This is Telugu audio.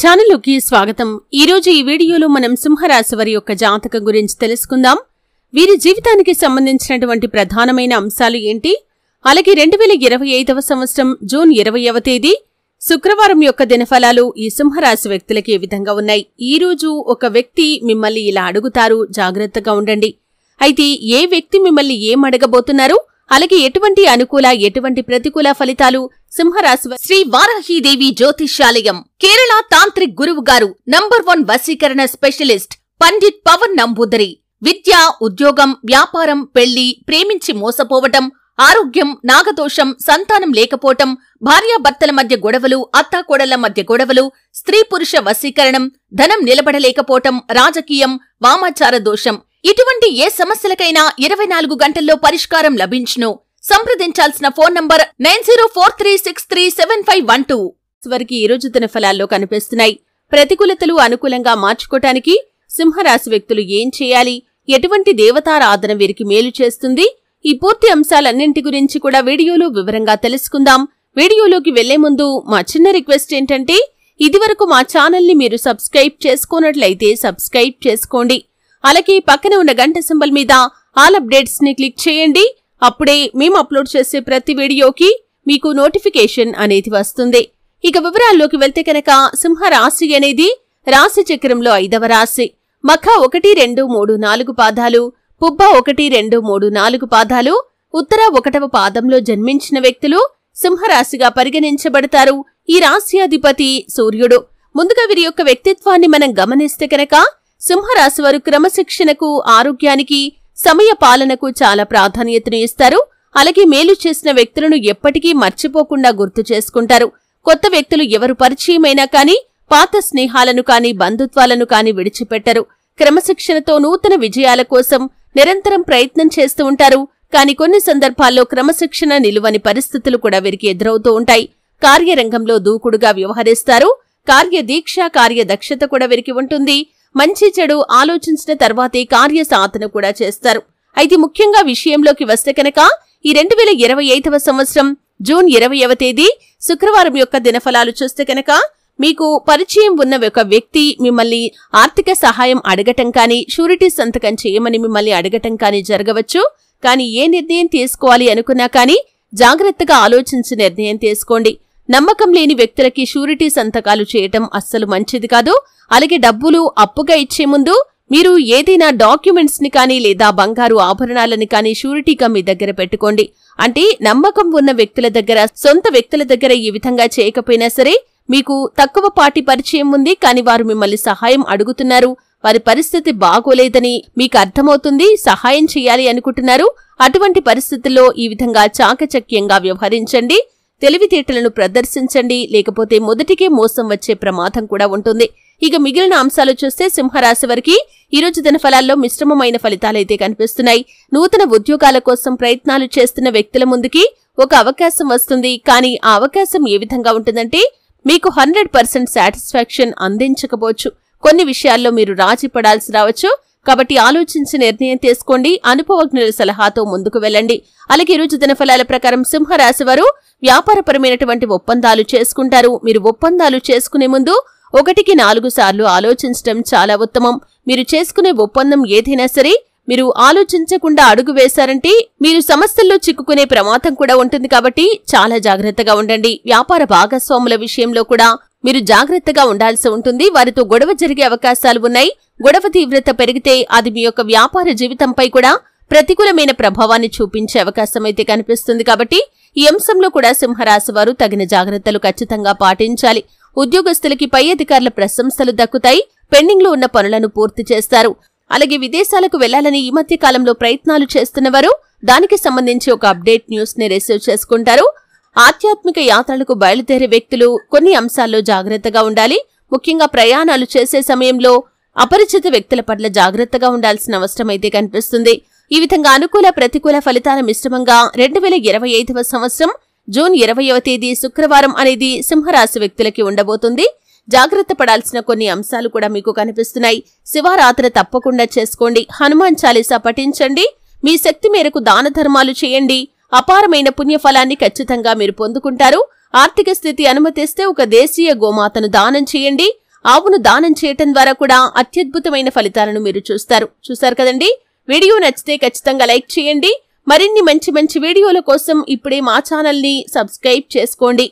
ఛానల్లోకి స్వాగతం. ఈ రోజు ఈ వీడియోలో మనం సింహరాశి వారి యొక్క జాతకం గురించి తెలుసుకుందాం. వీరి జీవితానికి సంబంధించినటువంటి ప్రధానమైన అంశాలు ఏంటి, అలాగే 2025వ సంవత్సరం జూన్ 20వ తేదీ శుక్రవారం యొక్క దినఫలాలు ఈ సింహరాశి వ్యక్తులకి ఏ విధంగా ఉన్నాయి. ఈ రోజు ఒక వ్యక్తి మిమ్మల్ని ఇలా అడుగుతారు, జాగ్రత్తగా ఉండండి. అయితే ఏ వ్యక్తి మిమ్మల్ని ఏం అడగబోతున్నారు, అలాగే ఎటువంటి అనుకూల ఎటువంటి ప్రతికూల ఫలితాలు సింహరాశి శ్రీ వారాహీదేవి జ్యోతిష్యాలయం కేరళ తాంత్రిక్ గురువు గారు నంబర్ 1 వశీకరణ స్పెషలిస్ట్ పండిట్ పవన్ నంబూదరి. విద్య, ఉద్యోగం, వ్యాపారం, పెళ్లి, ప్రేమించి మోసపోవటం, ఆరోగ్యం, నాగదోషం, సంతానం లేకపోవటం, భార్యాభర్తల మధ్య గొడవలు, అత్తాకోడళ్ల మధ్య గొడవలు, స్త్రీ పురుష వశీకరణం, ధనం నిలబడలేకపోవటం, రాజకీయం, వామాచార దోషం, ఇటువంటి ఏ సమస్యలకైనా 24 గంటల్లో పరిష్కారం లభించును. సంప్రదించాల్సిన ఫోన్ నంబర్ 9043637512. వరకు ఈ రోజు తన ఫలాల్లో కనిపిస్తున్నాయి. ప్రతికూలతలు అనుకూలంగా మార్చుకోటానికి సింహరాశి వ్యక్తులు ఏం చేయాలి, ఎటువంటి దేవతారాధన వీరికి మేలు చేస్తుంది, ఈ పూర్తి అంశాలన్నింటి గురించి కూడా వీడియోలో వివరంగా తెలుసుకుందాం. వీడియోలోకి వెళ్లే ముందు మా చిన్న రిక్వెస్ట్ ఏంటంటే, ఇదివరకు మా ఛానల్ ని మీరు సబ్స్క్రైబ్ చేసుకోనట్లయితే సబ్స్క్రైబ్ చేసుకోండి. అలాగే పక్కన ఉన్న గంట సింబల్ మీద ఆల్ అప్డేట్స్ ని క్లిక్ చేయండి. అప్పుడే మేము అప్లోడ్ చేసే ప్రతి వీడియోకి మీకు నోటిఫికేషన్ అనేది వస్తుంది. ఇక వివరాల్లోకి వెళ్తే కనుక సింహరాశి అనేది రాశి చక్రంలో 5వ రాశి. మఖ 1, 2, 3, 4 పాదాలు, పుబ్బ 1, 2, 3, 4 పాదాలు, ఉత్తర 1వ పాదంలో జన్మించిన వ్యక్తులు సింహరాశిగా పరిగణించబడతారు. ఈ రాశి అధిపతి సూర్యుడు. ముందుగా వీరి యొక్క వ్యక్తిత్వాన్ని మనం గమనిస్తే కనుక సింహరాశి వారు క్రమశిక్షణకు, ఆరోగ్యానికి, సమయ పాలనకు చాలా ప్రాధాన్యతను ఇస్తారు. అలాగే మేలు చేసిన వ్యక్తులను ఎప్పటికీ మర్చిపోకుండా గుర్తు చేసుకుంటారు. కొత్త వ్యక్తులు ఎవరు పరిచయమైనా కానీ పాత స్నేహాలను కానీ బంధుత్వాలను కానీ విడిచిపెట్టరు. క్రమశిక్షణతో నూతన విజయాల కోసం నిరంతరం ప్రయత్నం చేస్తూ ఉంటారు. కానీ కొన్ని సందర్భాల్లో క్రమశిక్షణ నిలువని పరిస్థితులు కూడా వీరికి ఎదురవుతూ ఉంటాయి. కార్యరంగంలో దూకుడుగా వ్యవహరిస్తారు. కార్యదీక్ష, కార్యదక్షత కూడా వీరికి ఉంటుంది. మంచి చెడు ఆలోచించిన తర్వాతే కార్య సాధన కూడా చేస్తారు. అయితే ముఖ్యంగా విషయంలోకి వస్తే కనుక ఈ 2025వ సంవత్సరం జూన్ 20వ తేదీ శుక్రవారం యొక్క దినఫలాలు చూస్తే కనుక మీకు పరిచయం ఉన్న ఒక వ్యక్తి మిమ్మల్ని ఆర్థిక సహాయం అడగటం కానీ, షూరిటీ సంతకం చేయమని మిమ్మల్ని అడగటం కానీ జరగవచ్చు. కానీ ఏ నిర్ణయం తీసుకోవాలి అనుకున్నా కానీ జాగ్రత్తగా ఆలోచించి నిర్ణయం తీసుకోండి. నమ్మకం లేని వ్యక్తులకి షూరిటీ సంతకాలు చేయటం అస్సలు మంచిది కాదు. అలాగే డబ్బులు అప్పుగా ఇచ్చే ముందు మీరు ఏదైనా డాక్యుమెంట్స్ ని కానీ లేదా బంగారు ఆభరణాలని కానీ షూరిటీగా మీ దగ్గర పెట్టుకోండి. అంటే నమ్మకం ఉన్న వ్యక్తుల దగ్గర, సొంత వ్యక్తుల దగ్గర ఈ విధంగా చేయకపోయినా సరే మీకు తక్కువ పాటి పరిచయం ఉంది, కానీ వారు మిమ్మల్ని సహాయం అడుగుతున్నారు, వారి పరిస్థితి బాగోలేదని మీకు అర్థమవుతుంది, సహాయం చేయాలి అనుకుంటున్నారు. అటువంటి పరిస్థితుల్లో ఈ విధంగా చాకచక్యంగా వ్యవహరించండి. తెలివితేటలను ప్రదర్శించండి, లేకపోతే మొదటికే మోసం వచ్చే ప్రమాదం కూడా ఉంటుంది. ఇక మిగిలిన అంశాలు చూస్తే సింహరాశి వారికి ఈరోజు దినఫలాల్లో మిశ్రమమైన ఫలితాలైతే కనిపిస్తున్నాయి. నూతన ఉద్యోగాల కోసం ప్రయత్నాలు చేస్తున్న వ్యక్తుల ముందుకి ఒక అవకాశం వస్తుంది. కానీ ఆ అవకాశం ఏ విధంగా ఉంటుందంటే మీకు 100% సాటిస్ఫాక్షన్ అందించకపోవచ్చు. కొన్ని విషయాల్లో మీరు రాజీ పడాల్సి రావచ్చు. కాబట్టి ఆలోచించి నిర్ణయం తీసుకోండి. అనుభవజ్ఞుల సలహాతో ముందుకు వెళ్ళండి. అలాగే ఈరోజు దినఫలాల ప్రకారం సింహరాశి వారు వ్యాపారపరమైనటువంటి ఒప్పందాలు చేసుకుంటారు. మీరు ఒప్పందాలు చేసుకునే ముందు 1కి 4 సార్లు ఆలోచించడం చాలా ఉత్తమం. మీరు చేసుకునే ఒప్పందం ఏదైనా సరే మీరు ఆలోచించకుండా అడుగు వేశారంటే మీరు సమస్యల్లో చిక్కుకునే ప్రమాదం కూడా ఉంటుంది. కాబట్టి చాలా జాగ్రత్తగా ఉండండి. వ్యాపార భాగస్వాముల విషయంలో కూడా మీరు జాగ్రత్తగా ఉండాల్సి ఉంటుంది. వారితో గొడవ జరిగే అవకాశాలు ఉన్నాయి. గొడవ తీవ్రత పెరిగితే అది మీ యొక్క వ్యాపార జీవితంపై కూడా ప్రతికూలమైన ప్రభావాన్ని చూపించే అవకాశం అయితే కనిపిస్తుంది. కాబట్టి ఈ అంశంలో కూడా సింహరాశి వారు తగిన జాగ్రత్తలు ఖచ్చితంగా పాటించాలి. ఉద్యోగస్తులకి పై అధికారుల ప్రశంసలు దక్కుతాయి. పెండింగ్ లో ఉన్న పనులను పూర్తి చేస్తారు. అలాగే విదేశాలకు వెళ్లాలని ఈ మధ్య కాలంలో ప్రయత్నాలు చేస్తున్నవారు దానికి సంబంధించి ఒక అప్డేట్ న్యూస్ ని రిసీవ్ చేసుకుంటారు. ఆధ్యాత్మిక యాత్రలకు బయలుదేరే వ్యక్తులు కొన్ని అంశాల్లో జాగ్రత్తగా ఉండాలి. ముఖ్యంగా ప్రయాణాలు చేసే సమయంలో అపరిచిత వ్యక్తుల పట్ల జాగ్రత్తగా ఉండాల్సిన అవసరం అయితే కనిపిస్తుంది. ఈ విధంగా అనుకూల ప్రతికూల ఫలితాల మిశ్రమంగా 2025వ సంవత్సరం జూన్ 20వ తేదీ శుక్రవారం అనేది సింహరాశి వ్యక్తులకి ఉండబోతుంది. జాగ్రత్త పడాల్సిన కొన్ని అంశాలు కూడా మీకు కనిపిస్తున్నాయి. శివారాధన తప్పకుండా చేసుకోండి. హనుమాన్ చాలీసా పఠించండి. మీ శక్తి మేరకు దాన ధర్మాలు చేయండి. అపారమైన పుణ్యఫలాన్ని ఖచ్చితంగా మీరు పొందుకుంటారు. ఆర్థిక స్థితి అనుమతిస్తే ఒక దేశీయ గోమాతను దానం చేయండి. ఆవును దానం చేయటం ద్వారా కూడా అత్యద్భుతమైన ఫలితాలను మీరు చూస్తారు కదండి. వీడియో నచ్చితే ఖచ్చితంగా లైక్ చేయండి. మరిన్ని మంచి వీడియోల కోసం ఇప్పుడే మా ఛానల్ని సబ్స్క్రైబ్ చేసుకోండి.